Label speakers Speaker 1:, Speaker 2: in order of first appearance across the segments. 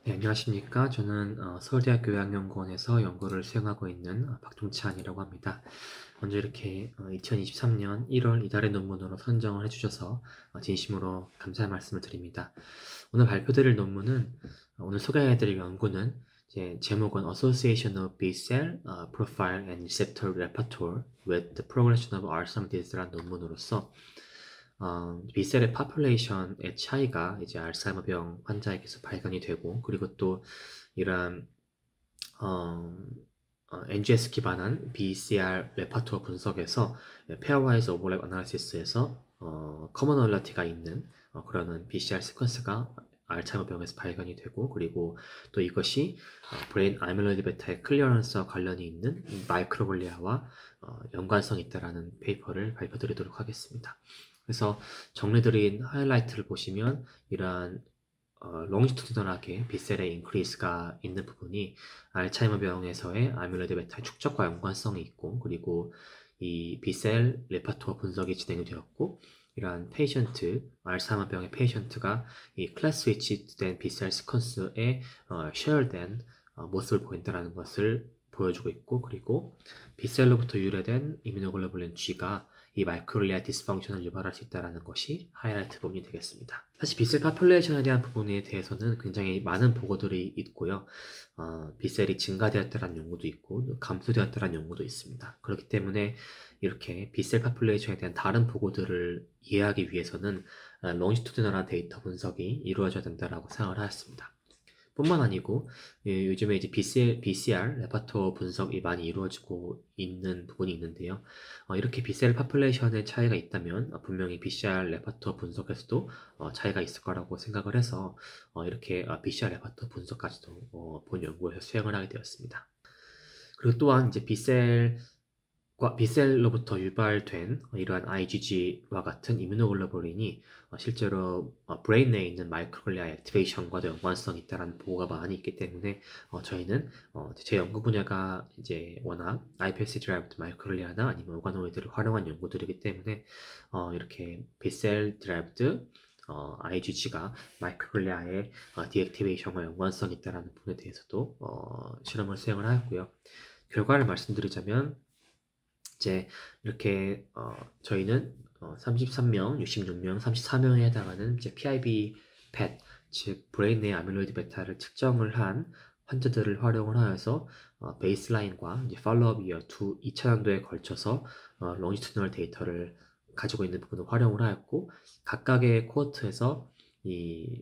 Speaker 1: 네, 안녕하십니까. 저는 서울대학교 요양연구원에서 연구를 수행하고 있는 박동찬이라고 합니다. 먼저 이렇게 2023년 1월 이달의 논문으로 선정을 해주셔서 진심으로 감사의 말씀을 드립니다. 오늘 발표드릴 논문은 오늘 소개해드릴 연구는 제목은 Association of B-cell Profile and Receptor Repertoire with the Progression of Alzheimer's Disease라는 논문으로서 B셀의 파퓰레이션의 차이가 이제 알츠하이머병 환자에게서 발견이 되고, 그리고 또 이러한 어, NGS 기반한 BCR 레퍼토어 분석에서 페어와이즈 오버랩 어나리시스에서 커머널러티가 있는 그러는 BCR 시퀀스가 알츠하이머병에서 발견이 되고, 그리고 또 이것이 브레인 아밀로이드 베타의 클리어런스와 관련이 있는 마이크로글리아와 연관성이 있다라는 페이퍼를 발표드리도록 하겠습니다. 그래서 정리드린 하이라이트를 보시면 이러한 롱지투드널하게 B셀의 인크리스가 있는 부분이 알츠하이머 병에서의 아밀로이드 베타 축적과 연관성이 있고, 그리고 이 B셀 레퍼토어 분석이 진행이 되었고, 이러한 페이션트, 알츠하이머 병의 페이션트가 이 클래스 스위치된 B셀 시퀀스에 쉐어된 모습을 보인다는 것을 보여주고 있고, 그리고 B셀로부터 유래된 이뮤노글로불린 G가 이 마이크로글리아 디스펑션을 유발할 수 있다는 것이 하이라이트 부분이 되겠습니다. 사실 B셀 파퓰레이션에 대한 부분에 대해서는 굉장히 많은 보고들이 있고요. B셀이 증가되었다는 연구도 있고 감소되었다는 연구도 있습니다. 그렇기 때문에 이렇게 B셀 파퓰레이션에 대한 다른 보고들을 이해하기 위해서는 롱지투드널한 데이터 분석이 이루어져야 된다고 생각을 하였습니다. 뿐만 아니고 요즘에 이제 BCR 레퍼토어 분석이 많이 이루어지고 있는 부분이 있는데요. 이렇게 BCR 파퓰레이션의 차이가 있다면 분명히 BCR 레퍼토어 분석에서도 차이가 있을 거라고 생각을 해서 이렇게 BCR 레퍼토어 분석까지도 본 연구에서 수행을 하게 되었습니다. 그리고 또한 이제 B셀로부터 유발된 이러한 IgG와 같은 이뮤노글로불린이 실제로 브레인 내에 있는 마이크로글리아 액티베이션과도 연관성이 있다는 보고가 많이 있기 때문에 저희는 제 연구 분야가 이제 워낙 iPS derived 마이크로글리아나 아니면 오가노이드를 활용한 연구들이기 때문에 이렇게 B셀 derived IgG가 마이크로글리아의 디액티베이션과 연관성이 있다는 부분에 대해서도 실험을 수행을 하였고요. 결과를 말씀드리자면 이제 이렇게 저희는 33명, 66명, 34명에 해당하는 이제 PIB PET, 즉 브레인 내 아밀로이드 베타를 측정을 한 환자들을 활용을 하여서 베이스라인과 이제 팔로업 이어 2차년도에 걸쳐서 롱지튜드널 데이터를 가지고 있는 부분을 활용을 하였고, 각각의 코호트에서 이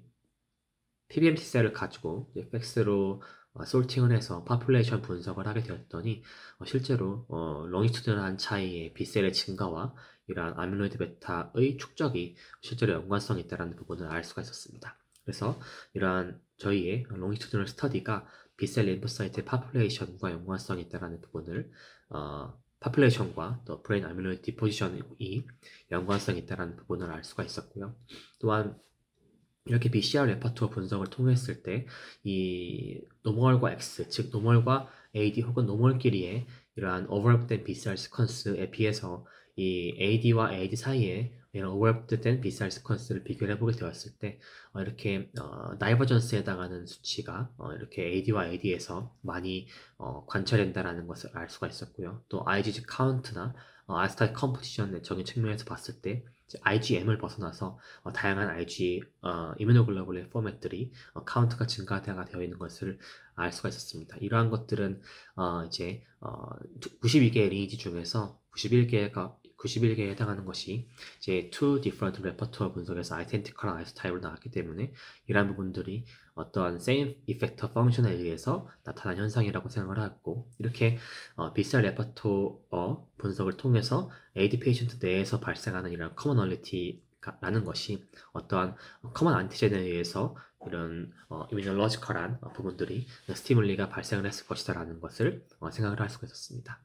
Speaker 1: PBMT 셀을 가지고 팩스로 솔팅을 해서 파퓰레이션 분석을 하게 되었더니 실제로 롱지투드널한 차이의 B셀의 증가와 이러한 아밀로이드 베타의 축적이 실제로 연관성이 있다는 부분을 알 수가 있었습니다. 그래서 이러한 저희의 롱지투드널 스터디가 B셀 림포사이트의 파퓰레이션과 연관성이 있다는 부분을 파퓰레이션과 또 브레인 아밀로이드 디포지션이 연관성이 있다는 부분을 알 수가 있었고요. 또한 이렇게 BCR 레퍼토어 분석을 통했을 때 이 노멀과 X, 즉 노멀과 AD 혹은 노멀끼리의 이러한 오버랩된 BCR 시퀀스에 비해서 이 AD와 AD 사이에 이런 오버랩된 BCR 시퀀스를 비교를 해보게 되었을 때 이렇게 다이버전스에 해당하는 수치가 이렇게 AD와 AD에서 많이 관찰된다는 것을 알 수가 있었고요. 또 IgG 카운트나 아스타일 컴포지션의 적인 측면에서 봤을 때 IgM을 벗어나서 다양한 IG 이뮤노글로불린 포맷들이 카운트가 증가가 되어 있는 것을 알 수가 있었습니다. 이러한 것들은 이제 92개의 리니지 중에서 91개에 해당하는 것이 이제 two different repertoire 분석에서 identical isotype로 나왔기 때문에 이러한 부분들이 어떠한 same effector function에 의해서 나타난 현상이라고 생각을 하고, 이렇게 BCR 레퍼토어 분석을 통해서 AD 페이션트 내에서 발생하는 이런 커머널리티라는 것이 어떠한 커먼 안티젠에 의해서 이런 이뮤놀로지컬한 부분들이 스티뮬리가 발생을 했을 것이다 라는 것을 생각을 할 수가 있었습니다.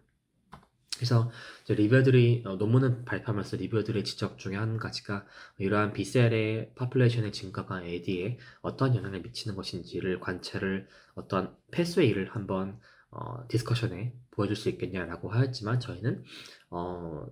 Speaker 1: 그래서 이제 리뷰어들이 논문을 발표하면서 리뷰어들의 지적 중에 한 가지가 이러한 B셀의 파퓰레이션의 증가가 AD에 어떠한 영향을 미치는 것인지를 관찰을 어떠한 패스웨이를 한번 디스커션에 보여줄 수 있겠냐라고 하였지만, 저희는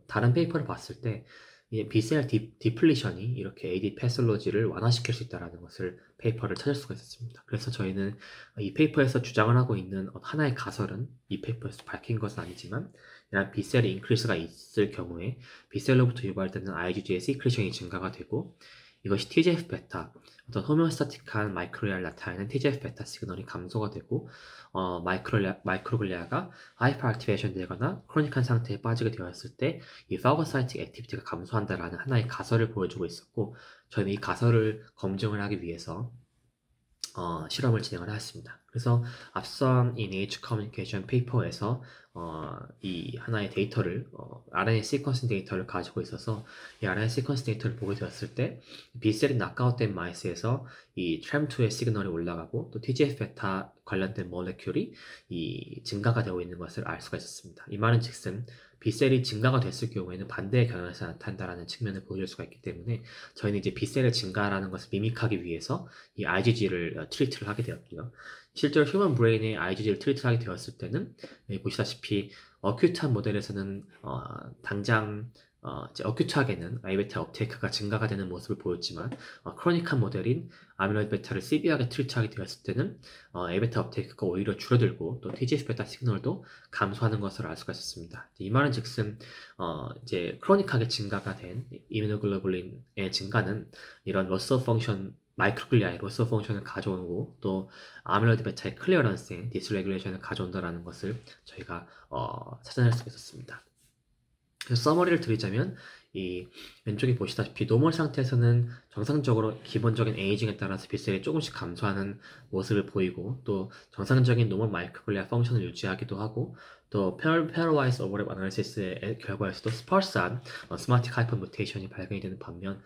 Speaker 1: 다른 페이퍼를 봤을 때 이 B셀 디플리션이 이렇게 AD 패솔로지를 완화시킬 수 있다는 것을 페이퍼를 찾을 수가 있었습니다. 그래서 저희는 이 페이퍼에서 주장을 하고 있는 하나의 가설은 이 페이퍼에서 밝힌 것은 아니지만 이런 B셀의 인크리스가 있을 경우에 B셀로부터 유발되는 IgG의 시크리션이 증가가 되고 이것이 TGF-베타, 어떤 호메오스타틱한 마이크로글리아를 나타내는 TGF-베타 시그널이 감소가 되고 마이크로글리아가 하이퍼 액티베이션 되거나 크로닉한 상태에 빠지게 되었을 때 이 파고사이틱 액티비티가 감소한다라는 하나의 가설을 보여주고 있었고 저희는 이 가설을 검증을 하기 위해서 실험을 진행을 하였습니다. 그래서 앞선 이 Nature Communication 페이퍼에서 이 하나의 데이터를 RNA 시퀀싱 데이터를 가지고 있어서 이 RNA 시퀀싱 데이터를 보게 되었을 때 B셀이 낙아웃된 마이스에서 이 TREM2의 시그널이 올라가고 또 TGF-베타 관련된 몰레큘이 이 증가가 되고 있는 것을 알 수가 있었습니다. 이 말은 즉슨 B셀이 증가가 됐을 경우에는 반대의 경향에서 나타난다는 측면을 보여줄 수가 있기 때문에 저희는 이제 B셀의 증가라는 것을 미믹하기 위해서 이 IgG를 트리트를 하게 되었고요. 실제로 휴먼 브레인의 IgG를 트리트를 하게 되었을 때는 보시다시피 어큐트한 모델에서는 당장 이제 어큐트하게는 아이베타 업테이크가 증가가 되는 모습을 보였지만 크로닉한 모델인 아밀로이드 베타를 시비하게 트리트하게 되었을 때는 A베타 업테이크가 오히려 줄어들고 또 TGF-베타 시그널도 감소하는 것을 알 수가 있었습니다. 이 말은 즉슨 이제 크로닉하게 증가가 된 이뮤노글로불린의 증가는 이런 로스 오브 펑션 마이크로글리아의 로스 오브 펑션을 가져오고 또 아밀로이드 베타의 클리어런스의 디스레귤레이션을 가져온다라는 것을 저희가 찾아낼 수가 있었습니다. 그래서 서머리를 드리자면 이 왼쪽에 보시다시피 노멀 상태에서는 정상적으로 기본적인 에이징에 따라서 B셀이 조금씩 감소하는 모습을 보이고 또 정상적인 노멀 마이크로글리아 펑션을 유지하기도 하고 또 페어와이즈 오버랩 아나리시스의 결과에서도 스파스한 스마틱 하이퍼 뮤테이션이 발견이 되는 반면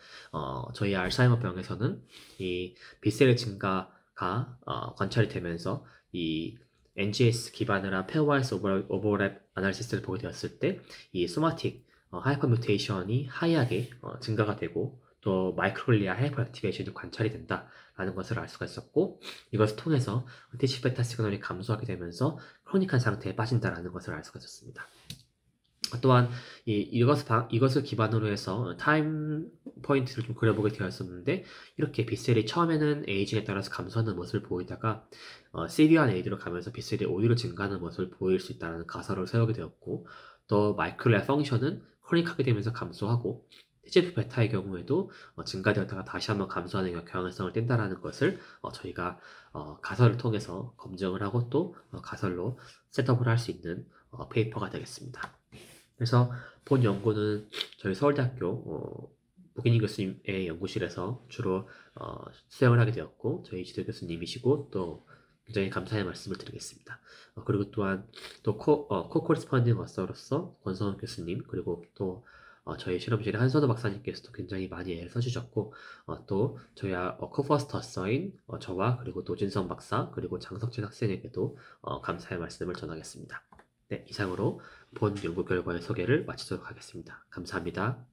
Speaker 1: 저희 알츠하이머 병에서는 이 B셀의 증가가 관찰이 되면서 이 NGS 기반을 한 페어와이즈 오버랩 아나리시스를 보게 되었을 때 이 소마틱 하이퍼 뮤테이션이 하이하게 증가가 되고 또 마이크로글리아 하이퍼 액티베이션이 관찰이 된다라는 것을 알 수가 있었고 이것을 통해서 TGF-베타 시그널이 감소하게 되면서 크로닉한 상태에 빠진다라는 것을 알 수가 있었습니다. 또한 이것을 기반으로 해서 타임 포인트를 좀 그려보게 되었었는데 이렇게 B셀이 처음에는 에이징에 따라서 감소하는 모습을 보이다가 CB와 AD로 가면서 B셀이 오히려 증가하는 모습을 보일 수 있다는 가설을 세우게 되었고 또 마이크로글리아 펑션은 크로닉하게 되면서 감소하고 TGF-베타의 경우에도 증가되었다가 다시 한번 감소하는 경향성을 띈다라는 것을 저희가 가설을 통해서 검증을 하고 또 가설로 셋업을 할 수 있는 페이퍼가 되겠습니다. 그래서 본 연구는 저희 서울대학교 무기닝 교수님의 연구실에서 주로 수행을 하게 되었고 저희 지도 교수님이시고 또 굉장히 감사의 말씀을 드리겠습니다. 그리고 또한 또 코코레스펀딩 어서로서 권성원 교수님 그리고 또 저희 실험실의 한선호 박사님께서도 굉장히 많이 애를 써주셨고 또 저희 코퍼스터 어서인 저와 그리고 노진성 박사 그리고 장석진 학생에게도 감사의 말씀을 전하겠습니다. 네, 이상으로 본 연구 결과의 소개를 마치도록 하겠습니다. 감사합니다.